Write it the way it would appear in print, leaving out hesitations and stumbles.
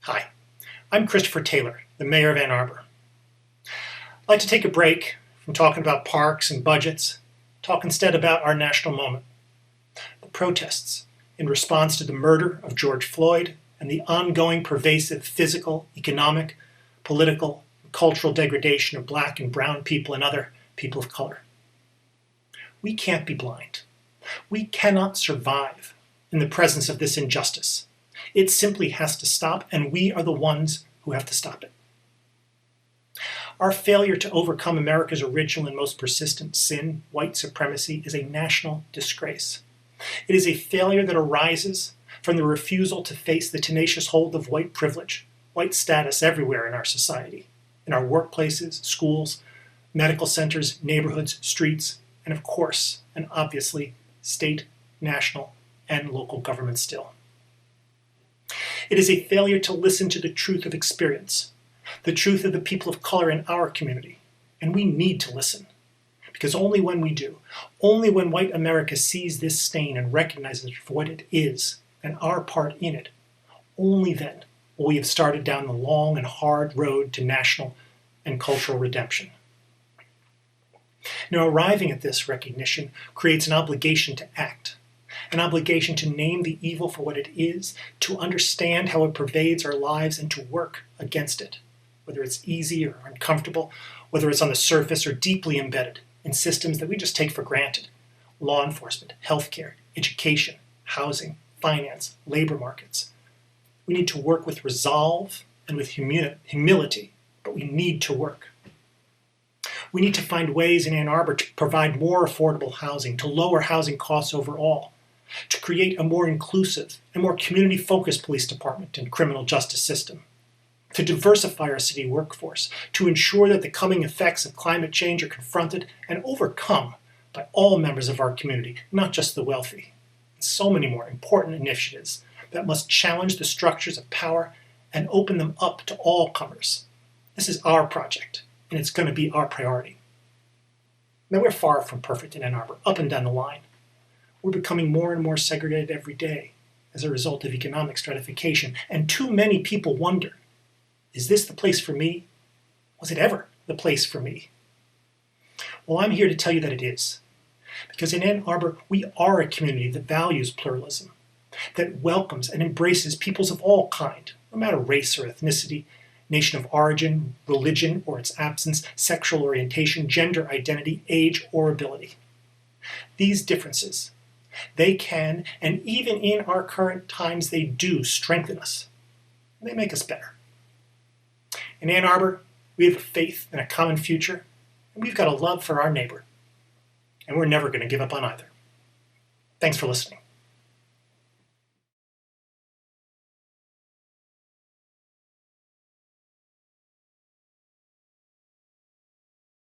Hi, I'm Christopher Taylor, the Mayor of Ann Arbor. I'd like to take a break from talking about parks and budgets, talk instead about our national moment. The protests in response to the murder of George Floyd and the ongoing pervasive physical, economic, political, and cultural degradation of Black and brown people and other people of color. We can't be blind. We cannot survive in the presence of this injustice. It simply has to stop, and we are the ones who have to stop it. Our failure to overcome America's original and most persistent sin, white supremacy, is a national disgrace. It is a failure that arises from the refusal to face the tenacious hold of white privilege, white status everywhere in our society, in our workplaces, schools, medical centers, neighborhoods, streets, and of course, and obviously, state, national, and local governments still. It is a failure to listen to the truth of experience, the truth of the people of color in our community. And we need to listen. Because only when we do, only when white America sees this stain and recognizes it for what it is, and our part in it, only then will we have started down the long and hard road to national and cultural redemption. Now, arriving at this recognition creates an obligation to act. An obligation to name the evil for what it is, to understand how it pervades our lives, and to work against it, whether it's easy or uncomfortable, whether it's on the surface or deeply embedded in systems that we just take for granted: law enforcement, healthcare, education, housing, finance, labor markets. We need to work with resolve and with humility, but we need to work. We need to find ways in Ann Arbor to provide more affordable housing, to lower housing costs overall, to create a more inclusive and more community-focused police department and criminal justice system, to diversify our city workforce, to ensure that the coming effects of climate change are confronted and overcome by all members of our community, not just the wealthy. And so many more important initiatives that must challenge the structures of power and open them up to all comers. This is our project, and it's going to be our priority. Now, we're far from perfect in Ann Arbor, up and down the line. We're becoming more and more segregated every day as a result of economic stratification, and too many people wonder, is this the place for me? Was it ever the place for me? Well, I'm here to tell you that it is. Because in Ann Arbor, we are a community that values pluralism, that welcomes and embraces peoples of all kind, no matter race or ethnicity, nation of origin, religion or its absence, sexual orientation, gender identity, age, or ability. These differences, they can, and even in our current times, they do strengthen us. They make us better. In Ann Arbor, we have a faith in a common future, and we've got a love for our neighbor. And we're never going to give up on either. Thanks for listening.